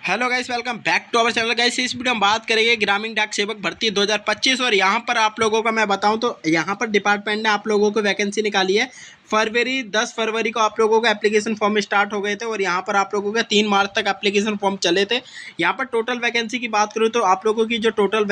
Hello guys, welcome back to our channel. Guys, इस video में बात करेंगे ग्रामीण डाक सेवक भर्ती 2025 और यहाँ पर आप लोगों को मैं बताऊं तो यहाँ पर डिपार्टमेंट ने आप लोगों को वैकेंसी निकाली है। 10 फरवरी को आप लोगों का एप्लीकेशन फॉर्म स्टार्ट हो गए थे और यहाँ पर आप लोगों के 3 मार्च तक एप्लीकेशन फॉर्म चले थे। यहाँ पर टोटल वैकेंसी की बात करूँ तो आप लोगों की जो टोटल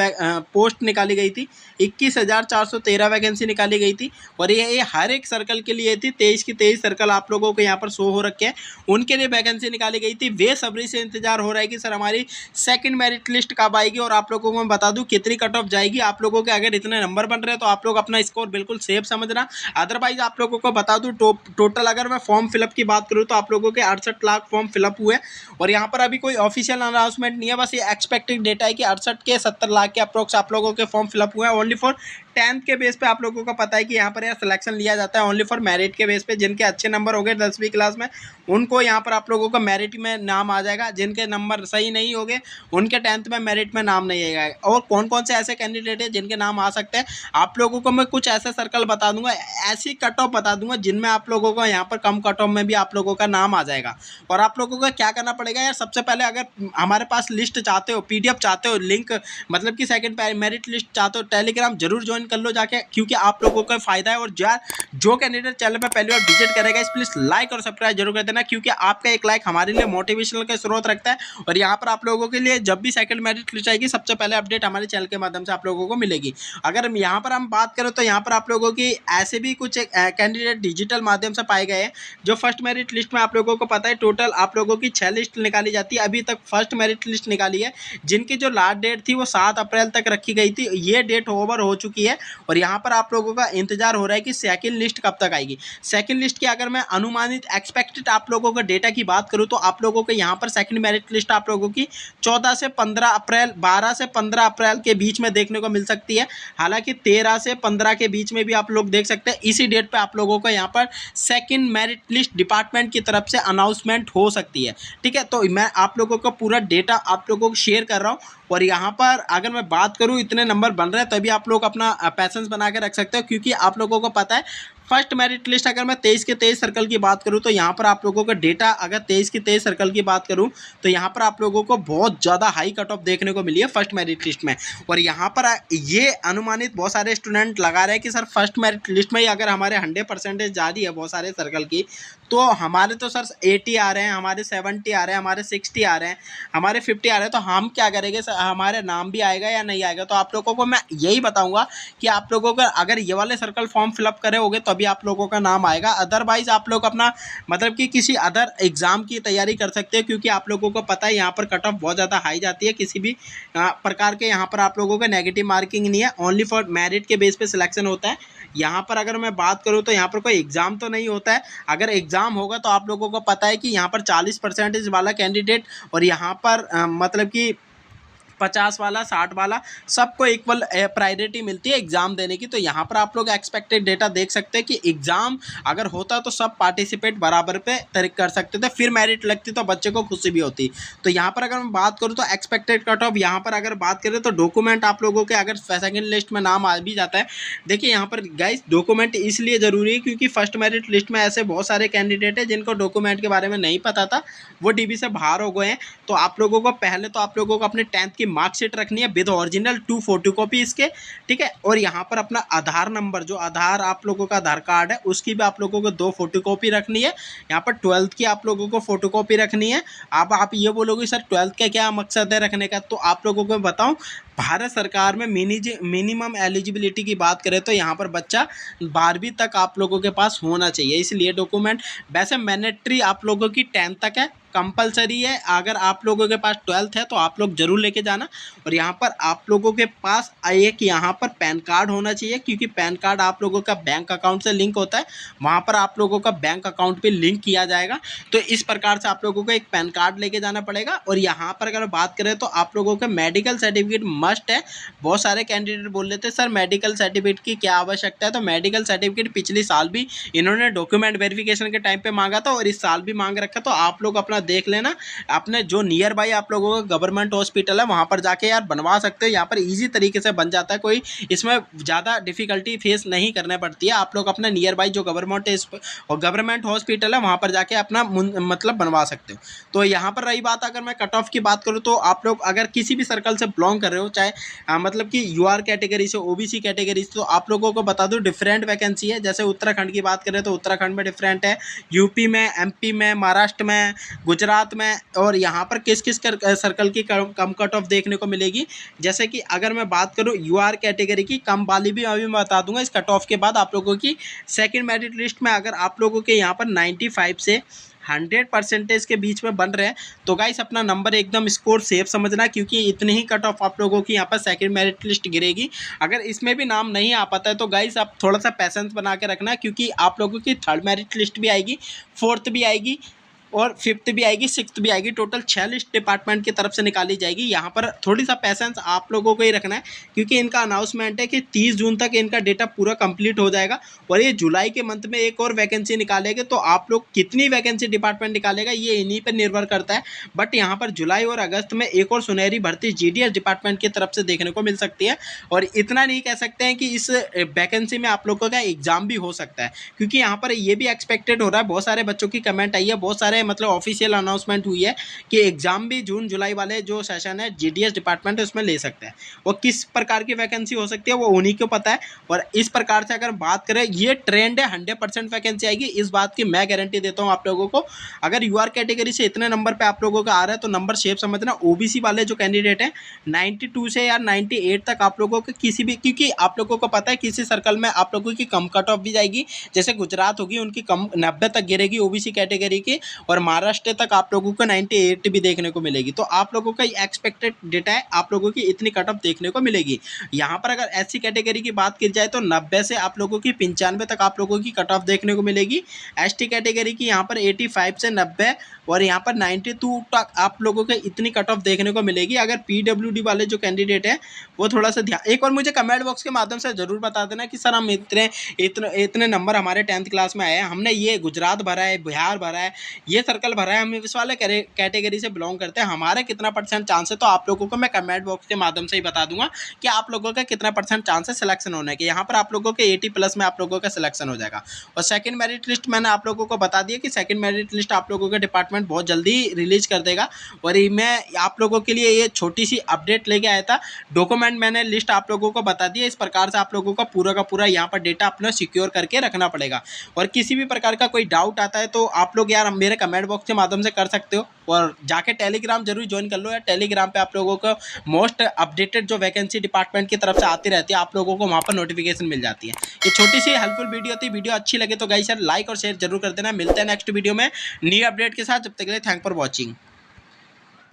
पोस्ट निकाली गई थी 21,413 वैकेंसी निकाली गई थी और ये हर एक सर्कल के लिए थी। 23 की 23 सर्कल आप लोगों को यहाँ पर शो हो रखे हैं, उनके लिए वैकेंसी निकाली गई थी। बेसब्री से इंतजार हो रहा है कि सर हमारी सेकंड मेरिट लिस्ट कब आएगी और आप लोगों को मैं बता दूं कितनी कट ऑफ जाएगी। आप लोगों के अगर इतने नंबर बन रहे हैं तो आप लोग अपना स्कोर बिल्कुल सेफ समझना। अदरवाइज आप लोगों को बता दूं टोटल अगर मैं फॉर्म फिलअप की बात करूं तो आप लोगों के 68 लाख फॉर्म फिलअप हुए और यहाँ पर अभी कोई ऑफिशियल अनाउंसमेंट नहीं है, बस ये एक्सपेक्टेड डेटा है कि 68 के 70 लाख के अप्रोक्स आप लोगों के फॉर्म फिलअप हुए हैं। ओनली फॉर 10th के बेस पे आप लोगों को पता है कि यहाँ पर यह सिलेक्शन लिया जाता है ओनली फॉर मेरिट के बेस पे। जिनके अच्छे नंबर हो गए 10वीं क्लास में उनको यहाँ पर आप लोगों को मेरिट में नाम आ जाएगा, जिनके नंबर सही नहीं हो गए उनके 10th में मेरिट में नाम नहीं आएगा। और कौन कौन से ऐसे कैंडिडेट हैं जिनके नाम आ सकते हैं, आप लोगों को मैं कुछ ऐसे सर्कल बता दूंगा, ऐसी कट ऑफ बता दूंगा जिनमें आप लोगों को यहाँ पर कम कट ऑफ में भी आप लोगों का नाम आ जाएगा। और आप लोगों को क्या करना पड़ेगा यार, सबसे पहले अगर हमारे पास लिस्ट चाहते हो, PDF चाहते हो, लिंक मतलब कि सेकंड मेरिट लिस्ट चाहते हो, टेलीग्राम जरूर ज्वाइन कर लो जाके, क्योंकि आप लोगों का फायदा है। और जो कैंडिडेट चैनल पे पहली बार विजिट करेगा इस प्लीज लाइक और सब्सक्राइब जरूर कर देना, क्योंकि आपका एक लाइक हमारे लिए मोटिवेशनल का स्रोत रखता है। और यहाँ पर आप लोगों के लिए जब भी सेकंड मेरिट लिस्ट आएगी सबसे पहले अपडेट हमारे चैनल के माध्यम से आप लोगों को मिलेगी। अगर यहाँ पर हम बात करें तो यहाँ पर आप लोगों की ऐसे भी कुछ कैंडिडेट डिजिटल माध्यम से पाए गए हैं। जो फर्स्ट मेरिट लिस्ट में आप लोगों को पता है टोटल आप लोगों की 6 लिस्ट निकाली जाती है। अभी तक फर्स्ट मेरिट लिस्ट निकाली है जिनकी जो लास्ट डेट थी वो 7 अप्रैल तक रखी गई थी, ये डेट ओवर हो चुकी है। और यहाँ पर आप लोगों का इंतजार हो रहा है कि सेकंड लिस्ट कब तक आएगी। सेकंड लिस्ट की अगर मैं अनुमानित एक्सपेक्टेड आप लोगों का डेटा की बात करूँ तो आप लोगों को यहाँ पर सेकंड मेरिट लिस्ट आप लोगों की 14 से 15 अप्रैल 12 से 15 अप्रैल के बीच में देखने को मिल सकती है। हालांकि 13 से 15 के बीच में भी आप लोग देख सकते हैं। इसी डेट पे आप लोगों को यहाँ पर सेकंड मेरिट लिस्ट डिपार्टमेंट की तरफ से अनाउंसमेंट हो सकती है। ठीक है, तो मैं आप लोगों को पूरा डेटा आप लोगों को शेयर कर रहा हूँ। और यहाँ पर अगर मैं बात करूँ इतने नंबर बन रहे हैं तभी आप लोग अपना पैसेंस बना के रख सकते हो, क्योंकि आप लोगों को पता है फर्स्ट मेरिट लिस्ट अगर मैं 23 के 23 सर्कल की बात करूं तो यहाँ पर आप लोगों का डेटा अगर 23 के 23 सर्कल की बात करूं तो यहाँ पर आप लोगों को बहुत ज़्यादा हाई कट ऑफ देखने को मिली है फर्स्ट मेरिट लिस्ट में। और यहाँ पर ये अनुमानित बहुत सारे स्टूडेंट लगा रहे हैं कि सर फर्स्ट मेरिट लिस्ट में ही अगर हमारे 100% जा रही है बहुत सारे सर्कल की, तो हमारे तो सर 80 आ रहे हैं, हमारे 70 आ रहे हैं, हमारे 60 आ रहे हैं, हमारे 50 आ रहे हैं, तो हम क्या करेंगे सर, हमारे नाम भी आएगा या नहीं आएगा। तो आप लोगों को मैं यही बताऊंगा कि आप लोगों का अगर ये वाले सर्कल फॉर्म फिलअप करे होगे तभी आप लोगों का नाम आएगा। अदरवाइज आप लोग अपना मतलब कि किसी अदर एग्जाम की तैयारी कर सकते हैं, क्योंकि आप लोगों को पता है यहाँ पर कट ऑफ बहुत ज़्यादा हाई जाती है। किसी भी प्रकार के यहाँ पर आप लोगों का नेगेटिव मार्किंग नहीं है, ओनली फॉर मेरिट के बेस पे सिलेक्शन होता है। यहाँ पर अगर मैं बात करूँ तो यहाँ पर कोई एग्ज़ाम तो नहीं होता है। अगर एग्ज़ाम होगा तो आप लोगों को पता है कि यहाँ पर 40% वाला कैंडिडेट और यहाँ पर मतलब कि 50 वाला 60 वाला सबको इक्वल प्रायोरिटी मिलती है एग्ज़ाम देने की। तो यहाँ पर आप लोग एक्सपेक्टेड डेटा देख सकते हैं कि एग्ज़ाम अगर होता तो सब पार्टिसिपेट बराबर पे कर सकते थे, फिर मेरिट लगती तो बच्चे को खुशी भी होती। तो यहाँ पर अगर मैं बात करूँ तो एक्सपेक्टेड कट ऑफ यहाँ पर अगर बात करें तो डॉक्यूमेंट आप लोगों के अगर सेकंड लिस्ट में नाम आ भी जाता है, देखिए यहाँ पर गाइस डॉक्यूमेंट इसलिए ज़रूरी है क्योंकि फर्स्ट मेरिट लिस्ट में ऐसे बहुत सारे कैंडिडेट हैं जिनको डॉक्यूमेंट के बारे में नहीं पता था, वो DB से बाहर हो गए हैं। तो आप लोगों को पहले तो आप लोगों को अपने 10th की मार्कशीट रखनी है विद ओरिजिनल 2 फोटोकॉपी इसके, ठीक है। और यहाँ पर अपना आधार नंबर, जो आधार आप लोगों का आधार कार्ड है उसकी भी आप लोगों को 2 फोटोकॉपी रखनी है। यहाँ पर 12th की आप लोगों को फोटोकॉपी रखनी है। अब आप ये बोलोगे सर 12th का क्या मकसद है रखने का, तो आप लोगों को बताऊं, भारत सरकार में मिनिमम एलिजिबिलिटी की बात करें तो यहाँ पर बच्चा 12वीं तक आप लोगों के पास होना चाहिए, इसलिए डॉक्यूमेंट वैसे मैंडेटरी आप लोगों की 10th तक है, कंपलसरी है। अगर आप लोगों के पास 12th है तो आप लोग जरूर लेके जाना। और यहाँ पर आप लोगों के पास एक यहाँ पर पैन कार्ड होना चाहिए, क्योंकि पैन कार्ड आप लोगों का बैंक अकाउंट से लिंक होता है, वहाँ पर आप लोगों का बैंक अकाउंट पे लिंक किया जाएगा। तो इस प्रकार से आप लोगों को एक पैन कार्ड लेके जाना पड़ेगा। और यहाँ पर अगर बात करें तो आप लोगों का मेडिकल सर्टिफिकेट मस्ट है। बहुत सारे कैंडिडेट बोल रहे थे सर मेडिकल सर्टिफिकेट की क्या आवश्यकता है, तो मेडिकल सर्टिफिकेट पिछले साल भी इन्होंने डॉक्यूमेंट वेरिफिकेशन के टाइम पे मांगा था और इस साल भी मांग रखा। तो आप लोग अपना देख लेना, अपने जो नियर बाई आप लोगों का गवर्नमेंट हॉस्पिटल है वहाँ पर जाके यार बनवा सकते हो। यहाँ पर ईजी तरीके से बन जाता है, कोई इसमें ज़्यादा डिफिकल्टी फेस नहीं करने पड़ती है। आप लोग अपने नियर बाई जो गवर्नमेंट हॉस्पिटल है वहाँ पर जाके अपना मतलब बनवा सकते हो। तो यहाँ पर रही बात, अगर मैं कट ऑफ की बात करूँ तो आप लोग अगर किसी भी सर्कल से बिलोंग कर रहे हो, चाहे मतलब कि यूआर कैटेगरी से, ओबीसी कैटेगरी से, तो आप लोगों को बता दूं डिफरेंट वैकेंसी है। जैसे उत्तराखंड की बात करें तो उत्तराखंड में डिफरेंट है, यूपी में, एमपी में, महाराष्ट्र में, गुजरात में, और यहाँ पर किस किस सर्कल की कम कट ऑफ देखने को मिलेगी। जैसे कि अगर मैं बात करूँ यूआर कैटेगरी की कम वाली भी अभी मैं बता दूंगा इस कट ऑफ के बाद। आप लोगों की सेकेंड मेरिट लिस्ट में अगर आप लोगों के यहाँ पर 95 से 100% के बीच में बन रहे हैं तो गाइस अपना नंबर एकदम स्कोर सेफ समझना, क्योंकि इतनी ही कट ऑफ आप लोगों की यहाँ पर सेकंड मेरिट लिस्ट गिरेगी। अगर इसमें भी नाम नहीं आ पाता है तो गाइस आप थोड़ा सा पैसेंस बना के रखना, क्योंकि आप लोगों की थर्ड मेरिट लिस्ट भी आएगी, फोर्थ भी आएगी और फिफ्थ भी आएगी, सिक्स्थ भी आएगी। टोटल 6 लिस्ट डिपार्टमेंट की तरफ से निकाली जाएगी। यहाँ पर थोड़ी सा पैसेंस आप लोगों को ही रखना है, क्योंकि इनका अनाउंसमेंट है कि 30 जून तक इनका डेटा पूरा कंप्लीट हो जाएगा और ये जुलाई के मंथ में एक और वैकेंसी निकालेंगे। तो आप लोग कितनी वैकेंसी डिपार्टमेंट निकालेगा ये इन्हीं पर निर्भर करता है। बट यहाँ पर जुलाई और अगस्त में एक और सुनहरी भर्ती जीडीएस डिपार्टमेंट की तरफ से देखने को मिल सकती है। और इतना नहीं कह सकते हैं कि इस वैकेंसी में आप लोगों का एग्जाम भी हो सकता है, क्योंकि यहाँ पर ये भी एक्सपेक्टेड हो रहा है। बहुत सारे बच्चों की कमेंट आई है, बहुत सारे मतलब ऑफिशियल अनाउंसमेंट हुई है कि एग्जाम भी जून जुलाई वाले जो सेशन है जीडीएस डिपार्टमेंट उसमें ले सकते हैं। और किस प्रकार की वैकेंसी हो सकती है वो उन्हीं को पता है। और इस प्रकार से अगर बात करें ये ट्रेंड है, 100% वैकेंसी आएगी, इस बात की मैं गारंटी देता हूँ आप लोगों को। अगर यूआर कैटेगरी से इतने नंबर पे आप लोगों का आ रहा है तो नंबर शेप समझना। ओबीसी वाले जो कैंडिडेट हैं 92 से या 98 तक आप लोगों के किसी भी, क्योंकि आप लोगों को पता है किसी सर्कल में आप लोगों की कम कट ऑफ भी जाएगी। जैसे गुजरात होगी उनकी कम 90 तक गिरेगी ओबीसी कैटेगरी की, और महाराष्ट्र तक आप लोगों को 98 भी देखने को मिलेगी। तो आप लोगों का एक्सपेक्टेड डेटा है, आप लोगों की इतनी कट ऑफ देखने को मिलेगी। यहाँ पर अगर एससी कैटेगरी की बात की जाए तो 90 से आप लोगों की 95 तक आप लोगों की कट ऑफ देखने को मिलेगी। एसटी कैटेगरी की यहाँ पर 85 से 90 और यहाँ पर 92 तक आप लोगों के इतनी कट ऑफ देखने को मिलेगी। अगर पीडब्ल्यूडी वाले जो कैंडिडेट हैं वो थोड़ा सा ध्यान, एक और मुझे कमेंट बॉक्स के माध्यम से जरूर बता देना कि सर हम इतने नंबर हमारे 10th क्लास में आए हैं, हमने ये गुजरात भरा है, बिहार भरा है, ये सर्कल भरा है, हम इस वाले कैटेगरी से बिलोंग करते हैं, हमारे कितना % चांस है। तो आप लोगों को मैं कमेंट बॉक्स के माध्यम से ही बता दूंगा कि आप लोगों का कितना % चांस है सिलेक्शन होने के। यहाँ पर आप लोगों के 80+ में आप लोगों का सिलेक्शन हो जाएगा। और सेकंड मेरिट लिस्ट मैंने आप लोगों को बता दिया कि सेकंड मेरिट लिस्ट आप लोगों का डिपार्टमेंट बहुत जल्दी रिलीज कर देगा। और मैं आप लोगों के लिए ये छोटी सी अपडेट लेके आया था। डॉक्यूमेंट मैंने लिस्ट आप लोगों को बता दिया, इस प्रकार से आप लोगों का पूरा यहाँ पर डेटा अपना सिक्योर करके रखना पड़ेगा। और किसी भी प्रकार का कोई डाउट आता है तो आप लोग यार मेरे कमेंट बॉक्स के माध्यम से कर सकते हो। और जाके टेलीग्राम जरूर ज्वाइन कर लो यार, टेलीग्राम पे आप लोगों को मोस्ट अपडेटेड जो वैकेंसी डिपार्टमेंट की तरफ से आती रहती है, आप लोगों को वहाँ पर नोटिफिकेशन मिल जाती है। ये छोटी सी हेल्पफुल वीडियो थी, वीडियो अच्छी लगे तो गाइस यार लाइक और शेयर जरूर कर देना। मिलते हैं नेक्स्ट वीडियो में न्यू अपडेट के साथ, जब तक के लिए थैंक फॉर वॉचिंग।